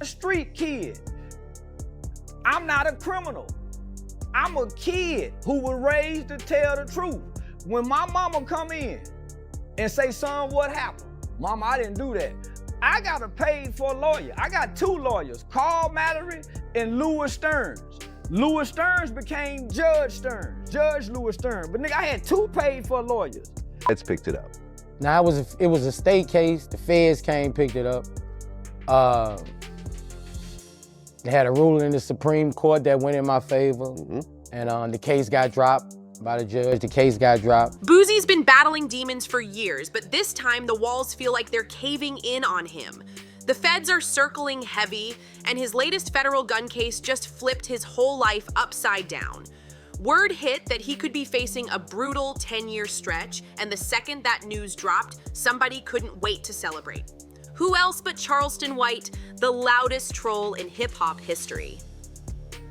a street kid. I'm not a criminal. I'm a kid who was raised to tell the truth. When my mama come in and say, son, what happened? Mama, I didn't do that. I got to pay for a lawyer. I got 2 lawyers, Carl Mallory and Louis Stearns. Louis Stearns became Judge Stearns, Judge Louis Stearns. But nigga, I had 2 paid for lawyers. Let's picked it up. Now, it was a state case. The feds came, picked it up. They had a ruling in the Supreme Court that went in my favor. And the case got dropped by the judge. The case got dropped. Boosie's been battling demons for years, but this time the walls feel like they're caving in on him. The feds are circling heavy, and his latest federal gun case just flipped his whole life upside down. Word hit that he could be facing a brutal 10-year stretch, and the second that news dropped, somebody couldn't wait to celebrate. Who else but Charleston White, the loudest troll in hip-hop history?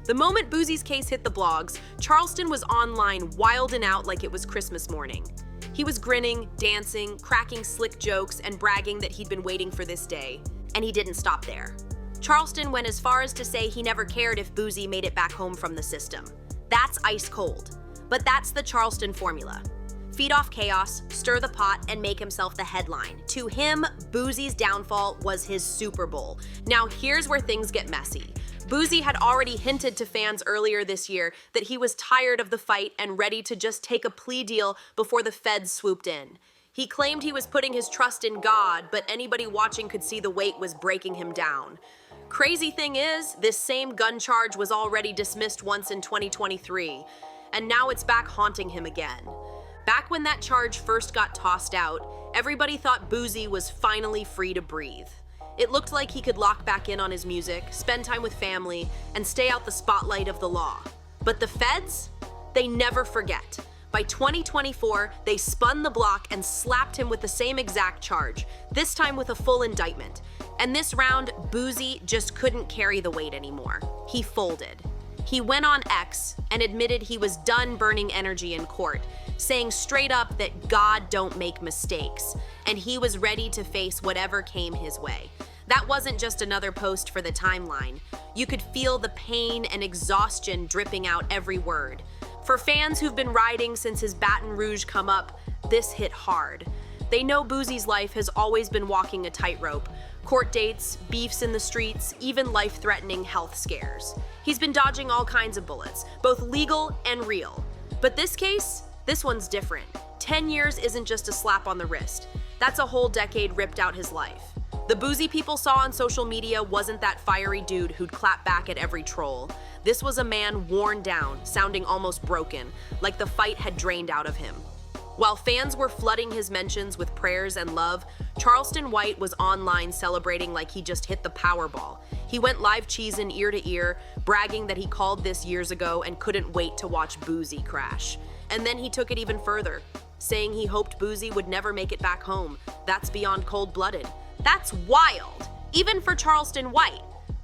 The moment Boosie's case hit the blogs, Charleston was online wilding out like it was Christmas morning. He was grinning, dancing, cracking slick jokes, and bragging that he'd been waiting for this day. And he didn't stop there. Charleston went as far as to say he never cared if Boosie made it back home from the system. That's ice cold. But that's the Charleston formula. Feed off chaos, stir the pot, and make himself the headline. To him, Boosie's downfall was his Super Bowl. Now here's where things get messy. Boosie had already hinted to fans earlier this year that he was tired of the fight and ready to just take a plea deal before the feds swooped in. He claimed he was putting his trust in God, but anybody watching could see the weight was breaking him down. Crazy thing is, this same gun charge was already dismissed once in 2023, and now it's back haunting him again. Back when that charge first got tossed out, everybody thought Boosie was finally free to breathe. It looked like he could lock back in on his music, spend time with family, and stay out the spotlight of the law. But the feds? They never forget. By 2024, they spun the block and slapped him with the same exact charge, this time with a full indictment. And this round, Boosie just couldn't carry the weight anymore. He folded. He went on X and admitted he was done burning energy in court, saying straight up that God don't make mistakes, and he was ready to face whatever came his way. That wasn't just another post for the timeline. You could feel the pain and exhaustion dripping out every word. For fans who've been riding since his Baton Rouge come up, this hit hard. They know Boosie's life has always been walking a tightrope. Court dates, beefs in the streets, even life-threatening health scares. He's been dodging all kinds of bullets, both legal and real. But this case, this one's different. 10 years isn't just a slap on the wrist. That's a whole decade ripped out his life. The Boosie people saw on social media wasn't that fiery dude who'd clap back at every troll. This was a man worn down, sounding almost broken, like the fight had drained out of him. While fans were flooding his mentions with prayers and love, Charleston White was online celebrating like he just hit the Powerball. He went live cheesing ear to ear, bragging that he called this years ago and couldn't wait to watch Boosie crash. And then he took it even further, saying he hoped Boosie would never make it back home. That's beyond cold-blooded. That's wild, even for Charleston White.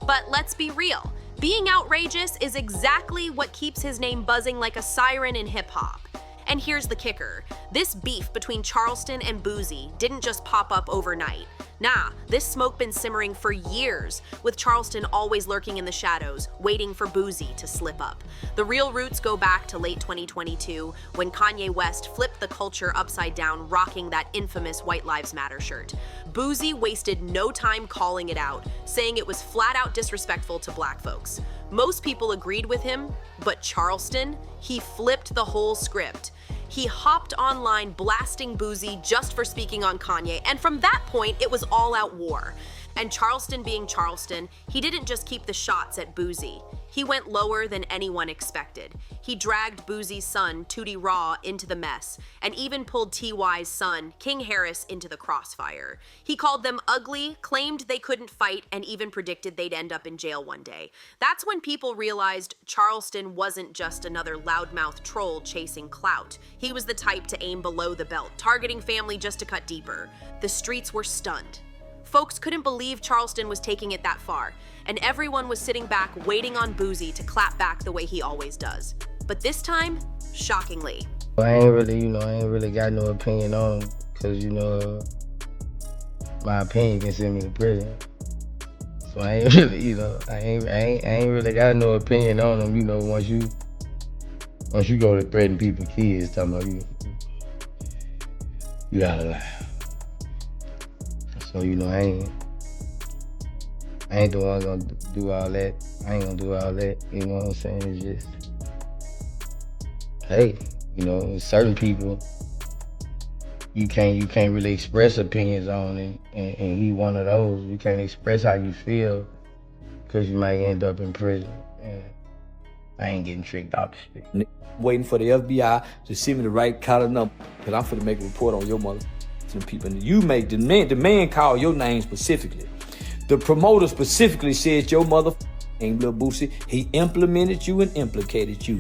But let's be real, being outrageous is exactly what keeps his name buzzing like a siren in hip-hop. And here's the kicker. This beef between Charleston and Boosie didn't just pop up overnight. Nah, this smoke been simmering for years, with Charleston always lurking in the shadows, waiting for Boosie to slip up. The real roots go back to late 2022, when Kanye West flipped the culture upside down, rocking that infamous White Lives Matter shirt. Boosie wasted no time calling it out, saying it was flat out disrespectful to black folks. Most people agreed with him, but Charleston, he flipped the whole script. He hopped online blasting Boosie just for speaking on Kanye, and from that point, it was all-out war. And Charleston being Charleston, he didn't just keep the shots at Boosie. He went lower than anyone expected. He dragged Boosie's son, Tootie Raw, into the mess, and even pulled T.Y.'s son, King Harris, into the crossfire. He called them ugly, claimed they couldn't fight, and even predicted they'd end up in jail one day. That's when people realized Charleston wasn't just another loudmouth troll chasing clout. He was the type to aim below the belt, targeting family just to cut deeper. The streets were stunned. Folks couldn't believe Charleston was taking it that far, and everyone was sitting back waiting on Boosie to clap back the way he always does. But this time, shockingly. I ain't really got no opinion on him, because, my opinion can send me to prison. So I ain't really, you know, I ain't really got no opinion on them. You know, once you go to threaten people's kids, talking about you gotta lie. So you know, I ain't gonna do all that. I ain't gonna do all that. You know what I'm saying? It's just, hey, you know, certain people you can't really express opinions on, and he one of those. You can't express how you feel because you might end up in prison. And I ain't getting tricked off the street. Waiting for the FBI to send me the right kind of number, because I'm finna make a report on your mother to the people. And you make the man call your name specifically. The promoter specifically said your mother ain't Lil Boosie. He implemented you and implicated you.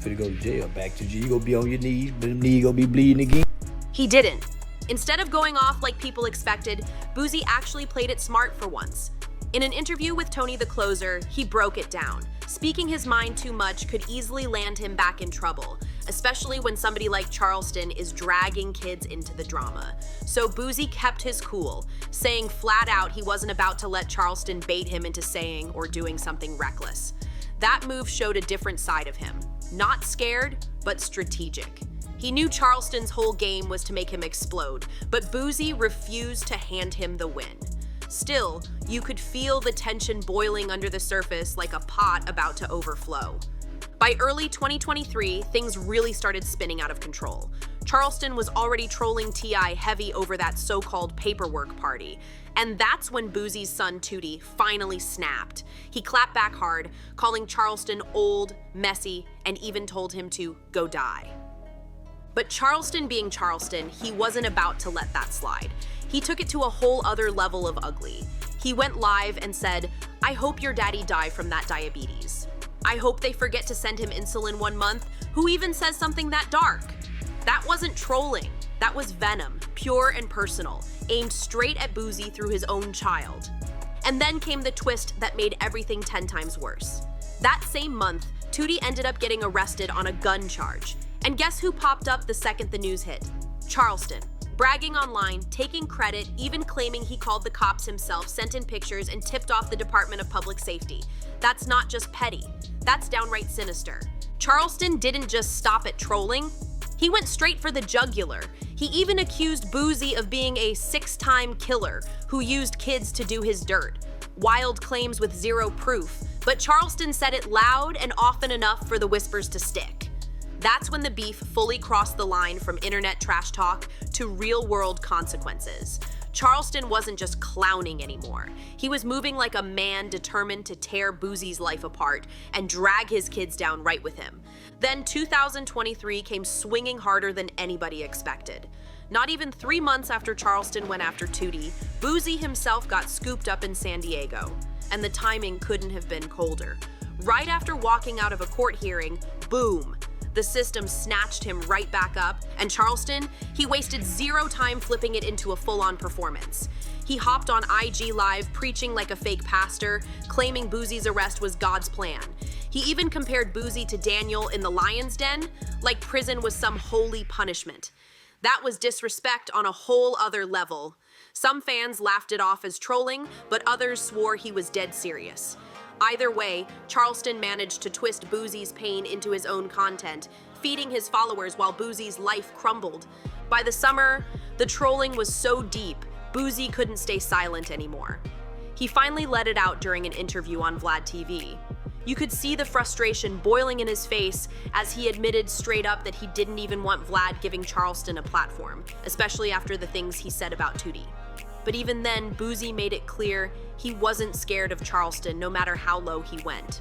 Finna go to jail, back to jail. You gonna be on your knees, but them knees gonna be bleeding again. He didn't. Instead of going off like people expected, Boosie actually played it smart for once. In an interview with Tony the Closer, he broke it down. Speaking his mind too much could easily land him back in trouble, especially when somebody like Charleston is dragging kids into the drama. So Boosie kept his cool, saying flat out he wasn't about to let Charleston bait him into saying or doing something reckless. That move showed a different side of him. Not scared, but strategic. He knew Charleston's whole game was to make him explode, but Boosie refused to hand him the win. Still, you could feel the tension boiling under the surface like a pot about to overflow. By early 2023, things really started spinning out of control. Charleston was already trolling T.I. heavy over that so-called paperwork party, and that's when Boosie's son Tootie finally snapped. He clapped back hard, calling Charleston old, messy, and even told him to go die. But Charleston being Charleston, he wasn't about to let that slide. He took it to a whole other level of ugly. He went live and said, "I hope your daddy die from that diabetes. I hope they forget to send him insulin 1 month. Who even says something that dark?" That wasn't trolling. That was venom, pure and personal, aimed straight at Boosie through his own child. And then came the twist that made everything 10 times worse. That same month, Tootie ended up getting arrested on a gun charge. And guess who popped up the second the news hit? Charleston. Bragging online, taking credit, even claiming he called the cops himself, sent in pictures, and tipped off the Department of Public Safety. That's not just petty. That's downright sinister. Charleston didn't just stop at trolling. He went straight for the jugular. He even accused Boosie of being a 6-time killer who used kids to do his dirt. Wild claims with zero proof, but Charleston said it loud and often enough for the whispers to stick. That's when the beef fully crossed the line from internet trash talk to real-world consequences. Charleston wasn't just clowning anymore. He was moving like a man determined to tear Boosie's life apart and drag his kids down right with him. Then 2023 came swinging harder than anybody expected. Not even 3 months after Charleston went after Tootie, Boosie himself got scooped up in San Diego. And the timing couldn't have been colder. Right after walking out of a court hearing, boom! The system snatched him right back up, and Charleston, he wasted zero time flipping it into a full-on performance. He hopped on IG Live preaching like a fake pastor, claiming Boosie's arrest was God's plan. He even compared Boosie to Daniel in the lion's den, like prison was some holy punishment. That was disrespect on a whole other level. Some fans laughed it off as trolling, but others swore he was dead serious. Either way, Charleston managed to twist Boosie's pain into his own content, feeding his followers while Boosie's life crumbled. By the summer, the trolling was so deep, Boosie couldn't stay silent anymore. He finally let it out during an interview on Vlad TV. You could see the frustration boiling in his face as he admitted straight up that he didn't even want Vlad giving Charleston a platform, especially after the things he said about Tootie. But even then, Boosie made it clear he wasn't scared of Charleston no matter how low he went.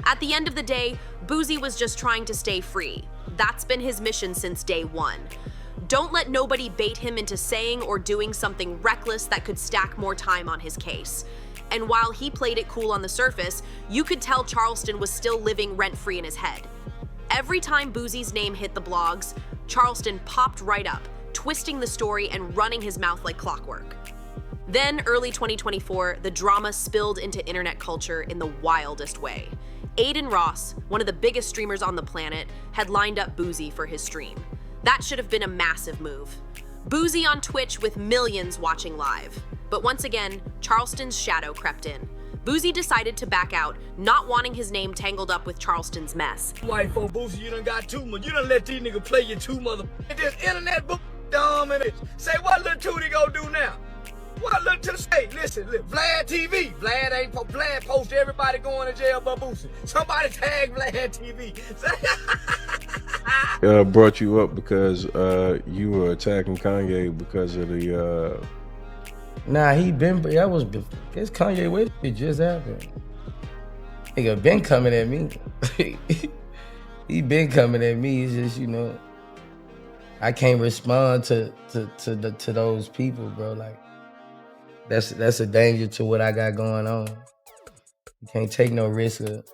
At the end of the day, Boosie was just trying to stay free. That's been his mission since day one. Don't let nobody bait him into saying or doing something reckless that could stack more time on his case. And while he played it cool on the surface, you could tell Charleston was still living rent-free in his head. Every time Boosie's name hit the blogs, Charleston popped right up, twisting the story and running his mouth like clockwork. Then, early 2024, the drama spilled into internet culture in the wildest way. Aiden Ross, one of the biggest streamers on the planet, had lined up Boosie for his stream. That should have been a massive move. Boosie on Twitch with millions watching live. But once again, Charleston's shadow crept in. Boosie decided to back out, not wanting his name tangled up with Charleston's mess. White folk, Boosie, you done got too much. You done let these niggas play you too mother. This internet book dumb and bitch. Say what Lil Tootie gonna do now? What Lil Tootie say? Listen, Vlad TV. Vlad post everybody going to jail but Boosie. Somebody tag Vlad TV. Brought you up because you were attacking Kanye because of the Nah, it's Kanye West. It just happened. Nigga been coming at me. He been coming at me. It's just, you know, I can't respond to those people, bro. Like, that's a danger to what I got going on. You can't take no risk of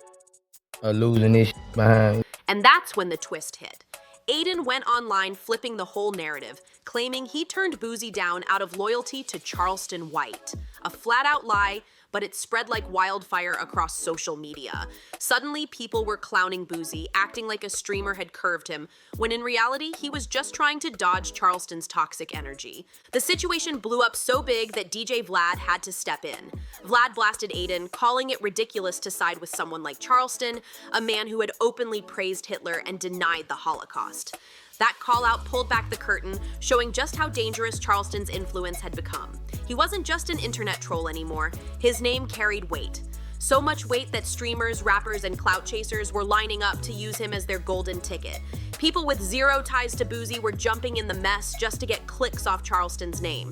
losing this shit behind. And that's when the twist hit. Aiden went online flipping the whole narrative, claiming he turned Boosie down out of loyalty to Charleston White. A flat-out lie, but it spread like wildfire across social media. Suddenly, people were clowning Boosie, acting like a streamer had curved him, when in reality, he was just trying to dodge Charleston's toxic energy. The situation blew up so big that DJ Vlad had to step in. Vlad blasted Aiden, calling it ridiculous to side with someone like Charleston, a man who had openly praised Hitler and denied the Holocaust. That call-out pulled back the curtain, showing just how dangerous Charleston's influence had become. He wasn't just an internet troll anymore. His name carried weight. So much weight that streamers, rappers, and clout chasers were lining up to use him as their golden ticket. People with zero ties to Boosie were jumping in the mess just to get clicks off Charleston's name.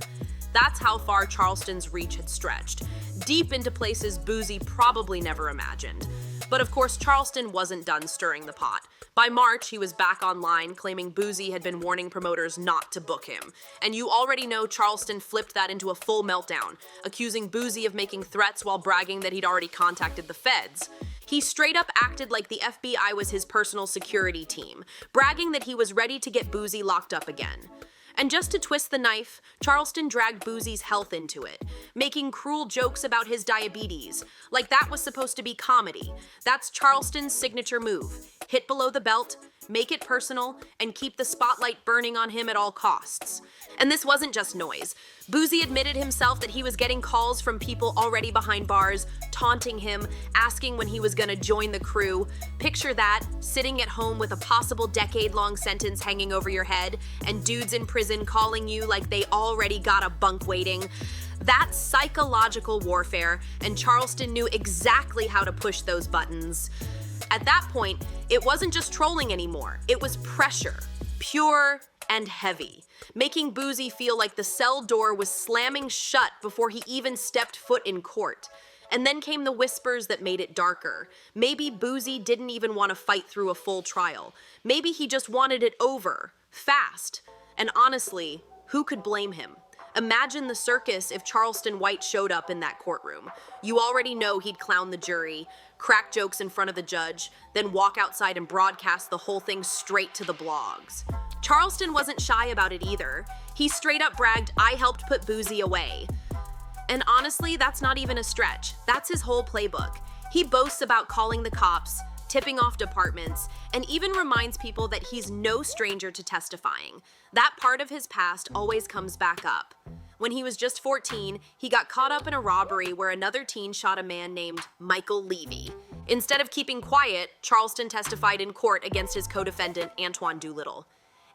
That's how far Charleston's reach had stretched, deep into places Boosie probably never imagined. But of course, Charleston wasn't done stirring the pot. By March, he was back online, claiming Boosie had been warning promoters not to book him. And you already know Charleston flipped that into a full meltdown, accusing Boosie of making threats while bragging that he'd already contacted the feds. He straight up acted like the FBI was his personal security team, bragging that he was ready to get Boosie locked up again. And just to twist the knife, Charleston dragged Boosie's health into it, making cruel jokes about his diabetes, like that was supposed to be comedy. That's Charleston's signature move. Hit below the belt, make it personal, and keep the spotlight burning on him at all costs. And this wasn't just noise. Boosie admitted himself that he was getting calls from people already behind bars, taunting him, asking when he was gonna join the crew. Picture that, sitting at home with a possible decade-long sentence hanging over your head, and dudes in prison calling you like they already got a bunk waiting. That's psychological warfare, and Charleston knew exactly how to push those buttons. At that point, it wasn't just trolling anymore, it was pressure, pure and heavy, making Boosie feel like the cell door was slamming shut before he even stepped foot in court. And then came the whispers that made it darker. Maybe Boosie didn't even want to fight through a full trial. Maybe he just wanted it over, fast. And honestly, who could blame him? Imagine the circus if Charleston White showed up in that courtroom. You already know he'd clown the jury, crack jokes in front of the judge, then walk outside and broadcast the whole thing straight to the blogs. Charleston wasn't shy about it either. He straight up bragged, "I helped put Boosie away." And honestly, that's not even a stretch. That's his whole playbook. He boasts about calling the cops, tipping off departments, and even reminds people that he's no stranger to testifying. That part of his past always comes back up. When he was just 14, he got caught up in a robbery where another teen shot a man named Michael Levy. Instead of keeping quiet, Charleston testified in court against his co-defendant, Antoine Doolittle.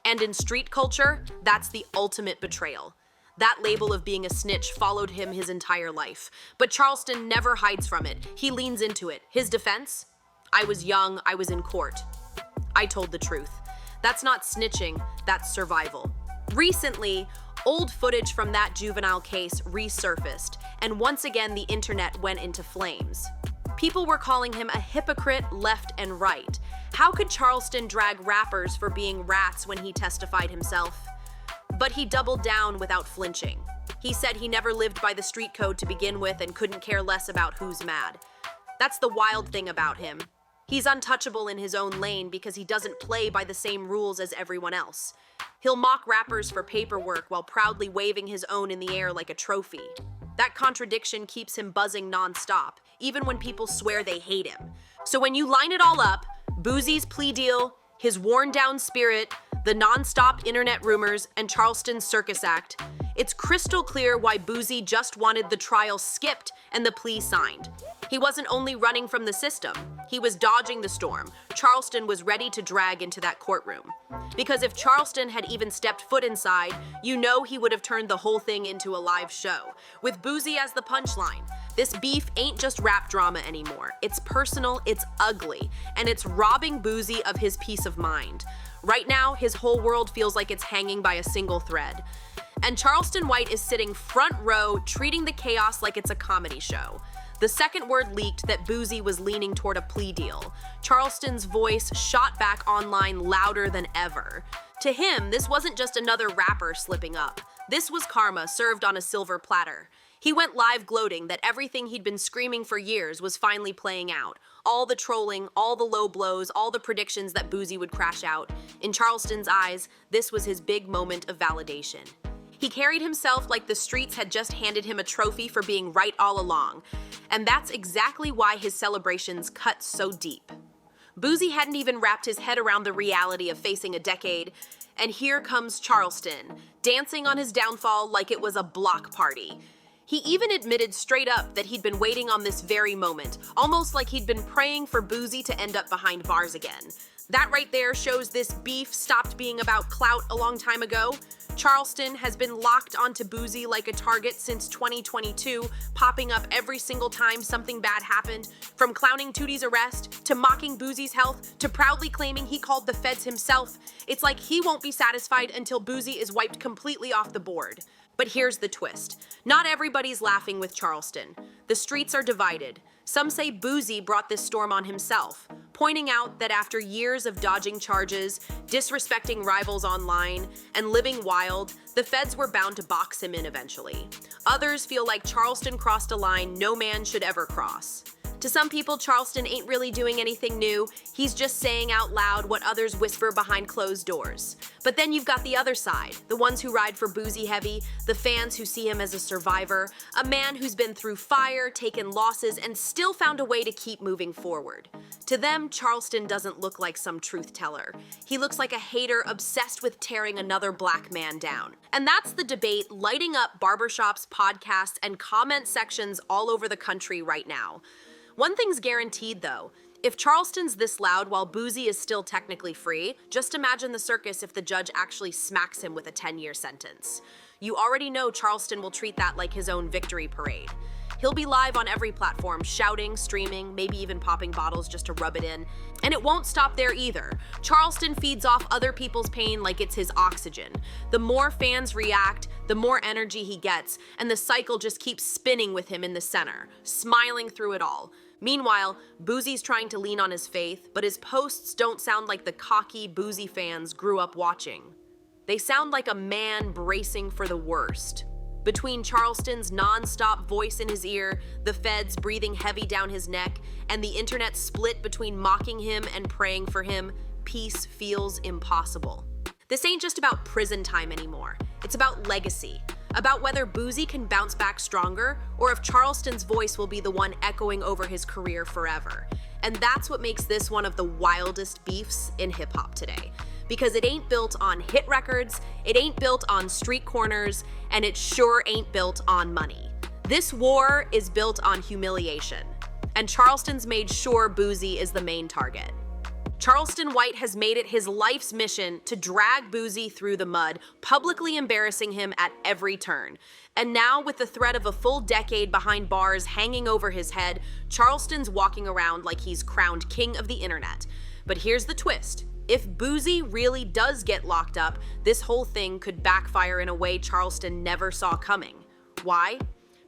And in street culture, that's the ultimate betrayal. That label of being a snitch followed him his entire life. But Charleston never hides from it. He leans into it. His defense? "I was young, I was in court. I told the truth." That's not snitching, that's survival. Recently, old footage from that juvenile case resurfaced, and once again the internet went into flames. People were calling him a hypocrite left and right. How could Charleston drag rappers for being rats when he testified himself? But he doubled down without flinching. He said he never lived by the street code to begin with and couldn't care less about who's mad. That's the wild thing about him. He's untouchable in his own lane because he doesn't play by the same rules as everyone else. He'll mock rappers for paperwork while proudly waving his own in the air like a trophy. That contradiction keeps him buzzing nonstop, even when people swear they hate him. So when you line it all up, Boosie's plea deal, his worn-down spirit, the nonstop internet rumors, and Charleston's circus act, It's crystal clear why Boosie just wanted the trial skipped and the plea signed. He wasn't only running from the system, he was dodging the storm Charleston was ready to drag into that courtroom. Because if Charleston had even stepped foot inside, you know he would have turned the whole thing into a live show, with Boosie as the punchline. This beef ain't just rap drama anymore. It's personal, it's ugly, and it's robbing Boosie of his peace of mind. Right now, his whole world feels like it's hanging by a single thread. And Charleston White is sitting front row, treating the chaos like it's a comedy show. The second word leaked that Boosie was leaning toward a plea deal. Charleston's voice shot back online louder than ever. To him, this wasn't just another rapper slipping up. This was karma served on a silver platter. He went live gloating that everything he'd been screaming for years was finally playing out. All the trolling, all the low blows, all the predictions that Boosie would crash out. In Charleston's eyes, this was his big moment of validation. He carried himself like the streets had just handed him a trophy for being right all along. And that's exactly why his celebrations cut so deep. Boosie hadn't even wrapped his head around the reality of facing a decade. And here comes Charleston, dancing on his downfall like it was a block party. He even admitted straight up that he'd been waiting on this very moment, almost like he'd been praying for Boosie to end up behind bars again. That right there shows this beef stopped being about clout a long time ago. Charleston has been locked onto Boosie like a target since 2022, popping up every single time something bad happened, from clowning Tootie's arrest, to mocking Boosie's health, to proudly claiming he called the feds himself. It's like he won't be satisfied until Boosie is wiped completely off the board. But here's the twist. Not everybody's laughing with Charleston. The streets are divided. Some say Boosie brought this storm on himself, pointing out that after years of dodging charges, disrespecting rivals online, and living wild, the feds were bound to box him in eventually. Others feel like Charleston crossed a line no man should ever cross. To some people, Charleston ain't really doing anything new. He's just saying out loud what others whisper behind closed doors. But then you've got the other side, the ones who ride for Boosie heavy, the fans who see him as a survivor, a man who's been through fire, taken losses, and still found a way to keep moving forward. To them, Charleston doesn't look like some truth teller. He looks like a hater obsessed with tearing another black man down. And that's the debate lighting up barbershops, podcasts, and comment sections all over the country right now. One thing's guaranteed, though. If Charleston's this loud while Boosie is still technically free, just imagine the circus if the judge actually smacks him with a 10-year sentence. You already know Charleston will treat that like his own victory parade. He'll be live on every platform, shouting, streaming, maybe even popping bottles just to rub it in. And it won't stop there either. Charleston feeds off other people's pain like it's his oxygen. The more fans react, the more energy he gets, and the cycle just keeps spinning with him in the center, smiling through it all. Meanwhile, Boosie's trying to lean on his faith, but his posts don't sound like the cocky Boosie fans grew up watching. They sound like a man bracing for the worst. Between Charleston's non-stop voice in his ear, the feds breathing heavy down his neck, and the internet split between mocking him and praying for him, peace feels impossible. This ain't just about prison time anymore. It's about legacy. About whether Boosie can bounce back stronger, or if Charleston's voice will be the one echoing over his career forever. And that's what makes this one of the wildest beefs in hip-hop today. Because it ain't built on hit records, it ain't built on street corners, and it sure ain't built on money. This war is built on humiliation. And Charleston's made sure Boosie is the main target. Charleston White has made it his life's mission to drag Boosie through the mud, publicly embarrassing him at every turn. And now, with the threat of a full decade behind bars hanging over his head, Charleston's walking around like he's crowned king of the internet. But here's the twist. If Boosie really does get locked up, this whole thing could backfire in a way Charleston never saw coming. Why?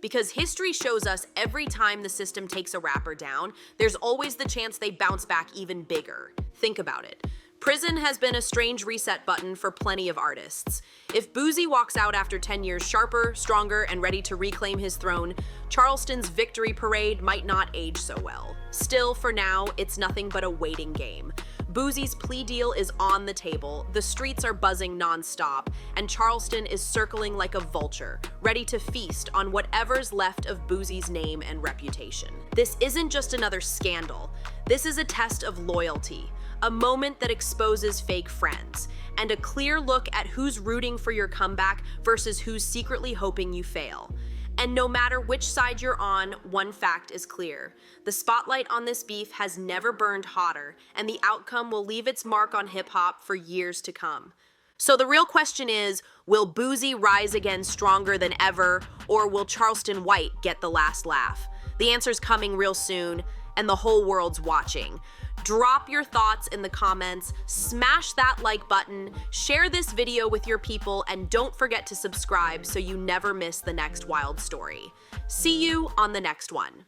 Because history shows us every time the system takes a rapper down, there's always the chance they bounce back even bigger. Think about it. Prison has been a strange reset button for plenty of artists. If Boosie walks out after 10 years sharper, stronger, and ready to reclaim his throne, Charleston's victory parade might not age so well. Still, for now, it's nothing but a waiting game. Boosie's plea deal is on the table, the streets are buzzing nonstop, and Charleston is circling like a vulture, ready to feast on whatever's left of Boosie's name and reputation. This isn't just another scandal. This is a test of loyalty, a moment that exposes fake friends, and a clear look at who's rooting for your comeback versus who's secretly hoping you fail. And no matter which side you're on, one fact is clear. The spotlight on this beef has never burned hotter, and the outcome will leave its mark on hip-hop for years to come. So the real question is, will Boosie rise again stronger than ever, or will Charleston White get the last laugh? The answer's coming real soon, and the whole world's watching. Drop your thoughts in the comments, smash that like button, share this video with your people, and don't forget to subscribe so you never miss the next wild story. See you on the next one.